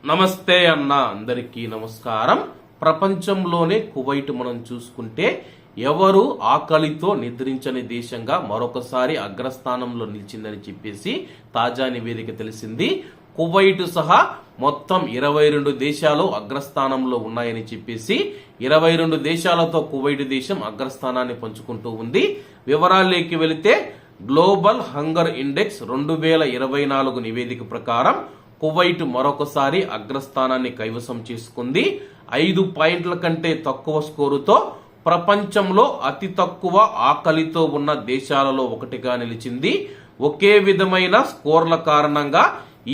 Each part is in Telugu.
నమస్తే అన్న, అందరికీ నమస్కారం. ప్రపంచంలోనే కువైట్ మనం చూసుకుంటే ఎవరు ఆకలితో నిద్రించని దేశంగా మరొకసారి అగ్రస్థానంలో నిలిచిందని చెప్పేసి తాజా నివేదిక తెలిసింది. కువైట్ సహా మొత్తం 22 దేశాలు అగ్రస్థానంలో ఉన్నాయని చెప్పేసి 22 దేశాలతో కువైట్ దేశం అగ్రస్థానాన్ని పంచుకుంటూ ఉంది. వివరాల్లోకి వెళితే గ్లోబల్ హంగర్ ఇండెక్స్ 2024 నివేదిక ప్రకారం కువైట్ మరొకసారి అగ్రస్థానాన్ని కైవసం చేసుకుంది. 5 పాయింట్ల కంటే తక్కువ స్కోరుతో ప్రపంచంలో అతి తక్కువ ఆకలితో ఉన్న దేశాలలో ఒకటిగా నిలిచింది. ఒకే విధమైన స్కోర్ల కారణంగా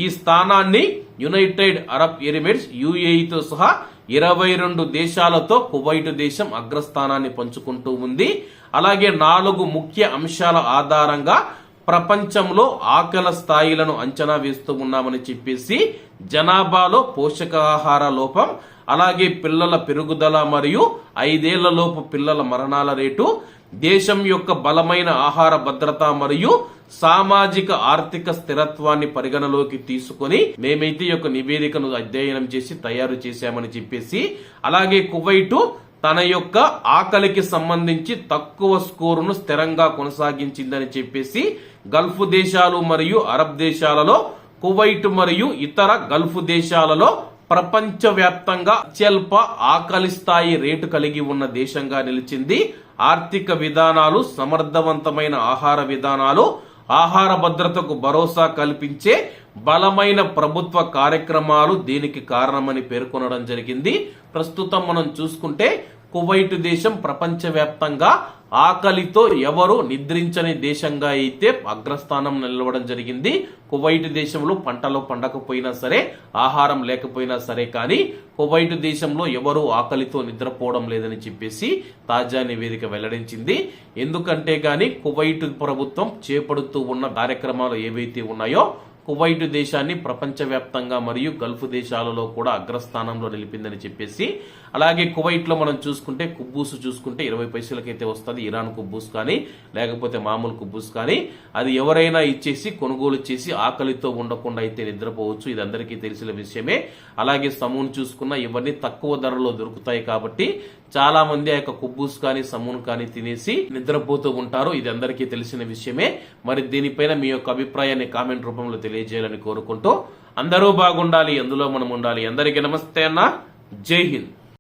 ఈ స్థానాన్ని యునైటెడ్ అరబ్ ఎమిరేట్స్ యుఏఈతో సహా 22 దేశాలతో కువైట్ దేశం అగ్రస్థానాన్ని పంచుకుంటూ ఉంది. అలాగే 4 ముఖ్య అంశాల ఆధారంగా ప్రపంచంలో ఆకలి స్థాయిలను అంచనా వేస్తూ ఉన్నామని చెప్పేసి జనాభాలో పోషకాహార లోపం, అలాగే పిల్లల పెరుగుదల మరియు 5 ఏళ్లలోపు పిల్లల మరణాల రేటు, దేశం యొక్క బలమైన ఆహార భద్రత మరియు సామాజిక ఆర్థిక స్థిరత్వాన్ని పరిగణలోకి తీసుకొని మేమైతే ఈ యొక్క నివేదికను అధ్యయనం చేసి తయారు చేశామని చెప్పేసి, అలాగే కువైటు తన యొక్క ఆకలికి సంబంధించి తక్కువ స్కోరును స్థిరంగా కొనసాగించిందని చెప్పేసి గల్ఫ్ దేశాలు మరియు అరబ్ దేశాలలో కువైట్ మరియు ఇతర గల్ఫ్ దేశాలలో ప్రపంచవ్యాప్తంగా అత్యల్ప ఆకలి స్థాయి రేటు కలిగి ఉన్న దేశంగా నిలిచింది. ఆర్థిక విధానాలు, సమర్థవంతమైన ఆహార విధానాలు, ఆహార భద్రతకు భరోసా కల్పించే బలమైన ప్రభుత్వ కార్యక్రమాలు దీనికి కారణమని పేర్కొనడం జరిగింది. ప్రస్తుతం మనం చూసుకుంటే కువైట్ దేశం ప్రపంచవ్యాప్తంగా ఆకలితో ఎవరు నిద్రించని దేశంగా అయితే అగ్రస్థానం నిలవడం జరిగింది. కువైట్ దేశంలో పంటలు పండకపోయినా సరే, ఆహారం లేకపోయినా సరే, కానీ కువైట్ దేశంలో ఎవరు ఆకలితో నిద్రపోవడం లేదని చెప్పేసి తాజా నివేదిక వెల్లడించింది. ఎందుకంటే గాని కువైట్ ప్రభుత్వం చేపడుతూ ఉన్న కార్యక్రమాలు ఏవైతే ఉన్నాయో కువైట్ దేశాన్ని ప్రపంచవ్యాప్తంగా మరియు గల్ఫ్ దేశాలలో కూడా అగ్రస్థానంలో నిలిపిందని చెప్పేసి, అలాగే కువైట్ లో మనం చూసుకుంటే కుబ్బూసు చూసుకుంటే 20 పైసలకైతే వస్తుంది. ఇరాన్ కుబ్బూస్ కానీ లేకపోతే మామూలు కుబ్బూస్ కానీ అది ఎవరైనా ఇచ్చేసి కొనుగోలు చేసి ఆకలితో ఉండకుండా అయితే నిద్రపోవచ్చు. ఇది అందరికీ తెలిసిన విషయమే. అలాగే సమూన్ చూసుకున్నా ఇవన్నీ తక్కువ ధరలో దొరుకుతాయి కాబట్టి చాలా మంది ఆ యొక్క కుబ్బూస్ కానీ సమూన్ కానీ తినేసి నిద్రపోతూ ఉంటారు. ఇది అందరికీ తెలిసిన విషయమే. మరి దీనిపైన మీ యొక్క అభిప్రాయాన్ని కామెంట్ రూపంలో తెలియజేయాలని కోరుకుంటూ అందరూ బాగుండాలి, అందులో మనం ఉండాలి. అందరికీ నమస్తే అన్న, జై హింద్.